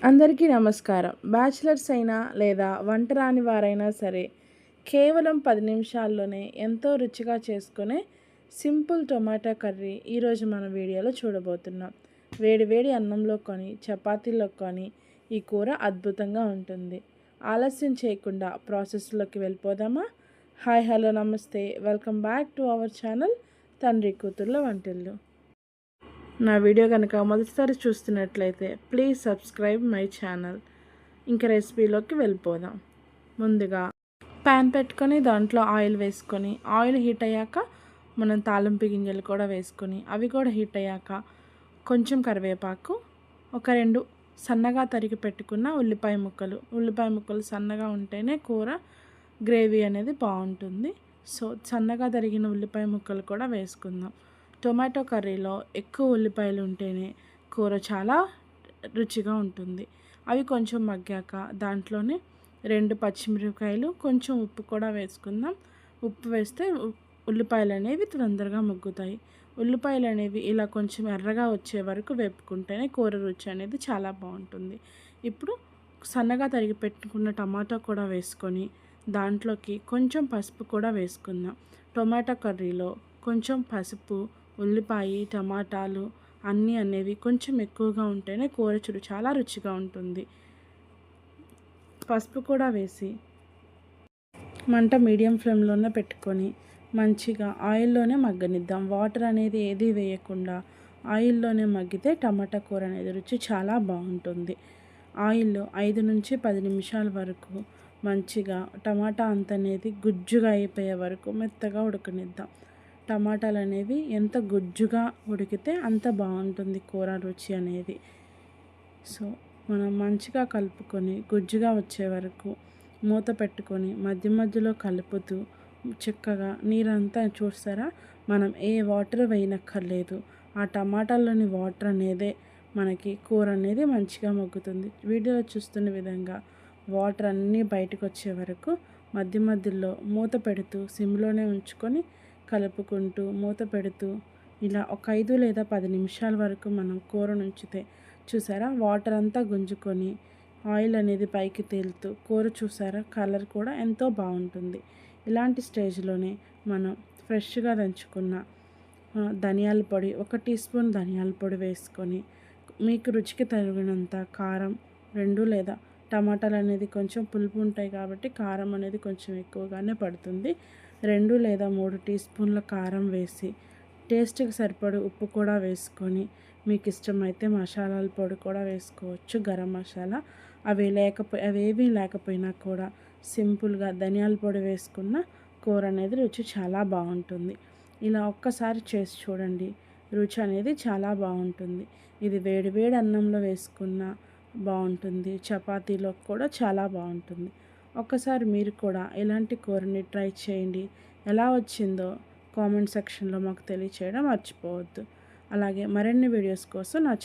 అందరికీ నమస్కారం. బ్యాచిలర్స్ అయినా లేదా వంట రాని వారైనా సరే కేవలం 10 నిమిషాల్లోనే ఎంతో రుచిగా చేసుకునే సింపుల్ టొమాటో కర్రీ ఈరోజు మన వీడియోలో చూడబోతున్నాం. వేడి వేడి అన్నంలో కానీ చపాతీలో కానీ ఈ కూర అద్భుతంగా ఉంటుంది. ఆలస్యం చేయకుండా ప్రాసెస్లోకి వెళ్ళిపోదామా? హాయ్, హలో, నమస్తే, welcome back to our channel తండ్రి కూతుర్ల వంటిల్లు. నా వీడియో కనుక మొదటిసారి చూస్తున్నట్లయితే ప్లీజ్ సబ్స్క్రైబ్ మై ఛానల్. ఇంకా రెసిపీలోకి వెళ్ళిపోదాం. ముందుగా ప్యాన్ పెట్టుకొని దాంట్లో ఆయిల్ వేసుకొని ఆయిల్ హీట్ అయ్యాక మనం తాలింపు గింజలు కూడా వేసుకొని అవి కూడా హీట్ అయ్యాక కొంచెం కరివేపాకు, ఒక 2 సన్నగా తరిగి పెట్టుకున్న ఉల్లిపాయ ముక్కలు సన్నగా ఉంటేనే కూర గ్రేవీ అనేది బాగుంటుంది. సో సన్నగా తరిగిన ఉల్లిపాయ ముక్కలు కూడా వేసుకుందాం. టొమాటో కర్రీలో ఎక్కువ ఉల్లిపాయలు ఉంటేనే కూర చాలా రుచిగా ఉంటుంది. అవి కొంచెం మగ్గాక దాంట్లోనే 2 పచ్చిమిరపకాయలు, కొంచెం ఉప్పు కూడా వేసుకుందాం. ఉప్పు వేస్తే ఉల్లిపాయలు అనేవి తొందరగా మగ్గుతాయి. ఉల్లిపాయలు అనేవి ఇలా కొంచెం ఎర్రగా వచ్చే వరకు వేపుకుంటేనే కూర రుచి అనేది చాలా బాగుంటుంది. ఇప్పుడు సన్నగా తరిగి పెట్టుకున్న టమాటా కూడా వేసుకొని దాంట్లోకి కొంచెం పసుపు కూడా వేసుకుందాం. టొమాటో కర్రీలో కొంచెం పసుపు, ఉల్లిపాయ, టమాటాలు అన్నీ అనేవి కొంచెం ఎక్కువగా ఉంటేనే కూర చాలా రుచిగా ఉంటుంది. పసుపు కూడా వేసి మంట మీడియం ఫ్లేమ్లోనే పెట్టుకొని మంచిగా ఆయిల్లోనే మగ్గనిద్దాం. వాటర్ అనేది ఏది వేయకుండా ఆయిల్లోనే మగ్గితే టమాటా కూర అనేది రుచి చాలా బాగుంటుంది. ఆయిల్లో 5 నుంచి 10 నిమిషాల వరకు మంచిగా టమాటా అంత అనేది గుజ్జుగా అయిపోయే వరకు మెత్తగా ఉడకనిద్దాం. టమాటాలు అనేవి ఎంత గుజ్జుగా ఉడికితే అంత బాగుంటుంది కూర రుచి అనేది. సో మనం మంచిగా కలుపుకొని గుజ్జుగా వచ్చే వరకు మూత పెట్టుకొని మధ్య మధ్యలో కలుపుతూ చక్కగా నీరంతా చూస్తారా, మనం ఏ వాటర్ వేయనక్కర్లేదు. ఆ టమాటాల్లోని వాటర్ అనేదే మనకి కూర అనేది మంచిగా మగ్గుతుంది. వీడియోలో చూస్తున్న విధంగా వాటర్ అన్నీ బయటకు వచ్చే వరకు మధ్య మధ్యలో మూత పెడుతూ సిమ్లోనే ఉంచుకొని కలుపుకుంటూ మూత పెడుతూ ఇలా ఒక 5 లేదా 10 నిమిషాల వరకు మనం కూర ఉంచితే చూసారా వాటర్ అంతా గుంజుకొని ఆయిల్ అనేది పైకి తేలుతూ కూర చూసారా కలర్ కూడా ఎంతో బాగుంటుంది. ఇలాంటి స్టేజ్లోనే మనం ఫ్రెష్గా దంచుకున్న ధనియాల పొడి, 1 టీ స్పూన్ ధనియాల పొడి వేసుకొని మీకు రుచికి తగినంత కారం 2 లేదా టమాటాలు అనేది కొంచెం పులుపు ఉంటాయి కాబట్టి కారం అనేది కొంచెం ఎక్కువగానే పడుతుంది. 2 లేదా 3 టీ స్పూన్ల కారం వేసి టేస్ట్కి సరిపడు ఉప్పు కూడా వేసుకొని మీకు ఇష్టమైతే మసాలాల పొడి కూడా వేసుకోవచ్చు, గరం మసాలా. అవేవి లేకపోయినా కూడా సింపుల్గా ధనియాల పొడి వేసుకున్న కూర అనేది రుచి చాలా బాగుంటుంది. ఇలా ఒక్కసారి చేసి చూడండి, రుచి అనేది చాలా బాగుంటుంది. ఇది వేడి వేడి అన్నంలో వేసుకున్న బాగుంటుంది, చపాతీలో కూడా చాలా బాగుంటుంది. ఒక్కసారి మీరు కూడా ఇలాంటి కూరని ట్రై చేయండి. ఎలా వచ్చిందో కామెంట్ సెక్షన్లో మాకు తెలియచేయడం మర్చిపోవద్దు. అలాగే మరిన్ని వీడియోస్ కోసం నా ఛానల్